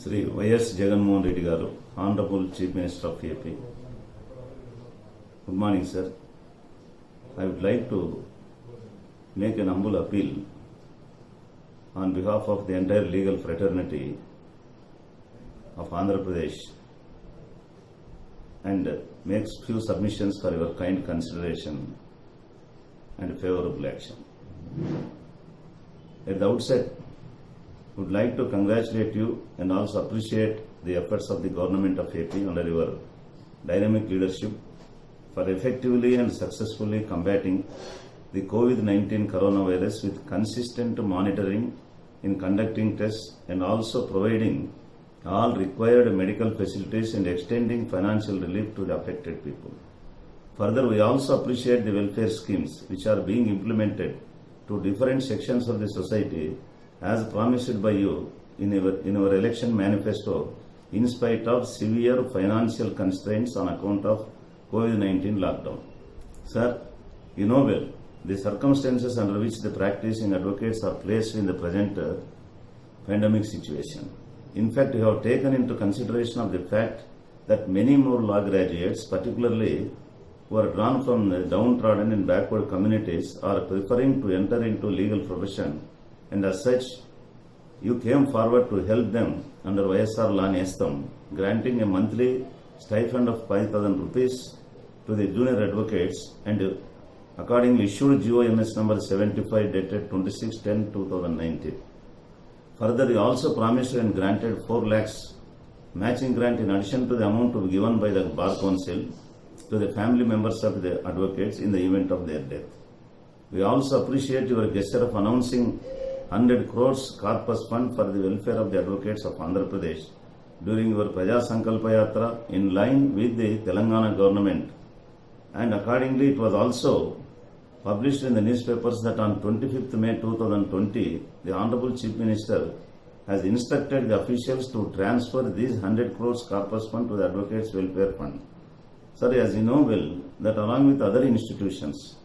Sri Y.S. Jaganmohan Reddy Garu, Honorable Chief Minister of AP. Good morning, sir. I would like to make an humble appeal on behalf of the entire legal fraternity of Andhra Pradesh and make few submissions for your kind consideration and favorable action. At the outset, would like to congratulate you and also appreciate the efforts of the government of AP under your dynamic leadership for effectively and successfully combating the COVID-19 coronavirus with consistent monitoring in conducting tests and also providing all required medical facilities and extending financial relief to the affected people. Further, we also appreciate the welfare schemes which are being implemented to different sections of the society as promised by you in our election manifesto in spite of severe financial constraints on account of COVID-19 lockdown. Sir, you know well the circumstances under which the practicing advocates are placed in the present pandemic situation. In fact, you have taken into consideration of the fact that many more law graduates, particularly who are drawn from the downtrodden and backward communities, are preferring to enter into legal profession, and as such, you came forward to help them under YSR Law Nestam, granting a monthly stipend of 5,000 rupees to the junior advocates and accordingly issued GOMS number 75 dated 26/10/2019. Further, you also promised and granted 4 lakhs matching grant in addition to the amount to be given by the Bar Council to the family members of the advocates in the event of their death. We also appreciate your gesture of announcing 100 crores corpus fund for the welfare of the advocates of Andhra Pradesh during your Praja Sankalpa Yatra in line with the Telangana government. And accordingly, it was also published in the newspapers that on 25th May 2020, the Honorable Chief Minister has instructed the officials to transfer these 100 crores corpus fund to the Advocates Welfare Fund. Sir, as you know well, that along with other institutions,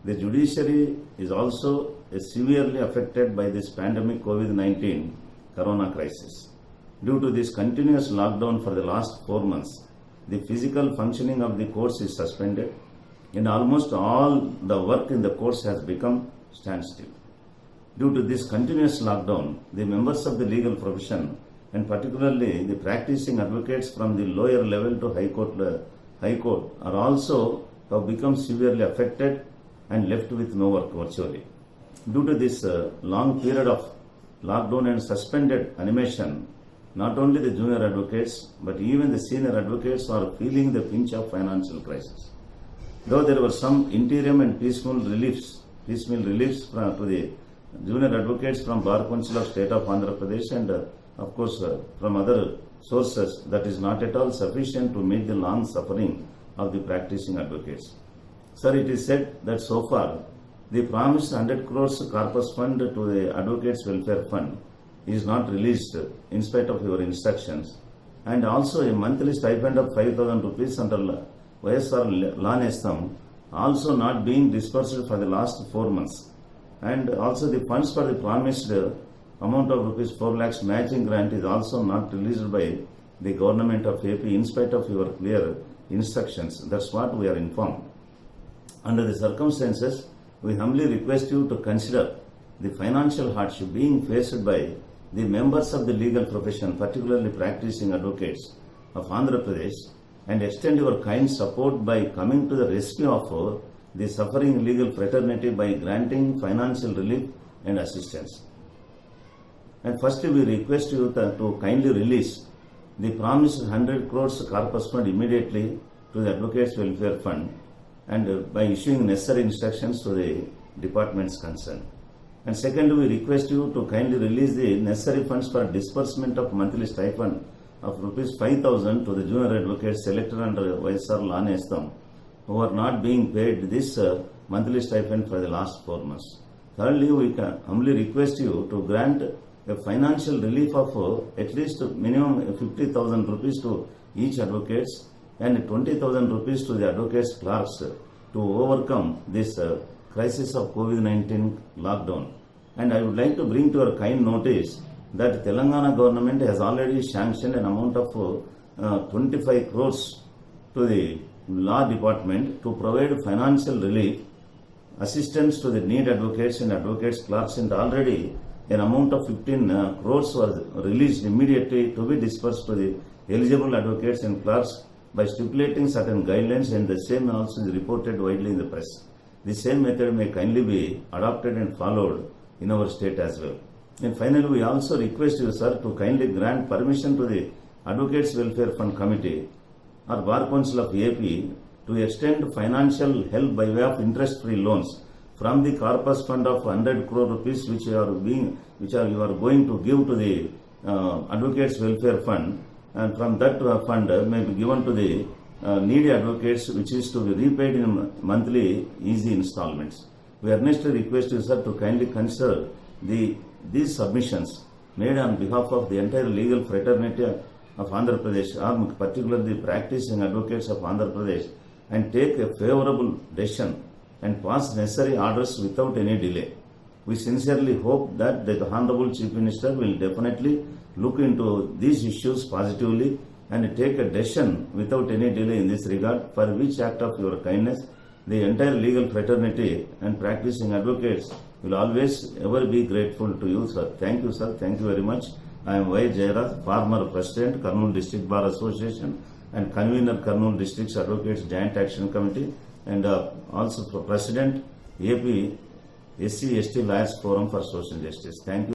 the judiciary is also severely affected by this pandemic COVID-19 corona crisis. Due to this continuous lockdown for the last 4 months, the physical functioning of the courts is suspended and almost all the work in the courts has become standstill. Due to this continuous lockdown, the members of the legal profession and particularly the practicing advocates from the lower level to High Court are also have become severely affected and left with no work virtually. Due to this long period of lockdown and suspended animation, not only the junior advocates but even the senior advocates are feeling the pinch of financial crisis. Though there were some interim and piecemeal reliefs to the junior advocates from Bar Council of State of Andhra Pradesh and of course from other sources, that is not at all sufficient to meet the long suffering of the practicing advocates. Sir, it is said that so far the promised 100 crores corpus fund to the Advocates Welfare Fund is not released in spite of your instructions, and also a monthly stipend of 5,000 rupees under YSR Law Nestam also not being dispersed for the last 4 months, and also the funds for the promised amount of rupees 4 lakhs matching grant is also not released by the government of AP in spite of your clear instructions. That's what we are informed. Under the circumstances, we humbly request you to consider the financial hardship being faced by the members of the legal profession, particularly practicing advocates of Andhra Pradesh, and extend your kind support by coming to the rescue of the suffering legal fraternity by granting financial relief and assistance. And firstly, we request you to kindly release the promised 100 crores corpus fund immediately to the Advocates Welfare Fund and by issuing necessary instructions to the departments concerned. And secondly, we request you to kindly release the necessary funds for disbursement of monthly stipend of rupees 5,000 to the junior advocates selected under YSR Law Nestam who are not being paid this monthly stipend for the last 4 months. Thirdly, we can humbly request you to grant a financial relief of at least minimum 50,000 rupees to each advocates and 20,000 rupees to the advocates clerks to overcome this crisis of COVID-19 lockdown. And I would like to bring to your kind notice that Telangana government has already sanctioned an amount of 25 crores to the law department to provide financial relief, assistance to the need advocates and advocates clerks, and already an amount of 15 crores was released immediately to be dispersed to the eligible advocates and clerks by stipulating certain guidelines, and the same also is reported widely in the press. The same method may kindly be adopted and followed in our state as well. And finally, we also request you, sir, to kindly grant permission to the Advocates Welfare Fund Committee or Bar Council of AP to extend financial help by way of interest-free loans from the corpus fund of 100 crore rupees which you are going to give to the Advocates Welfare Fund, and from that fund may be given to the needy advocates, which is to be repaid in monthly easy installments. We earnestly request you, sir, to kindly consider these submissions made on behalf of the entire legal fraternity of Andhra Pradesh, or particularly the practicing advocates of Andhra Pradesh, and take a favorable decision and pass necessary orders without any delay. We sincerely hope that the Honorable Chief Minister will definitely look into these issues positively and take a decision without any delay in this regard, for which act of your kindness the entire legal fraternity and practicing advocates will always ever be grateful to you, sir. Thank you, sir. Thank you very much. I am Y. Jayaraj, former President, Kurnool District Bar Association, and Convener, Kurnool District's Advocates Joint Action Committee, and also President, AP SC ST Lawyers Forum for Social Justice. Thank you.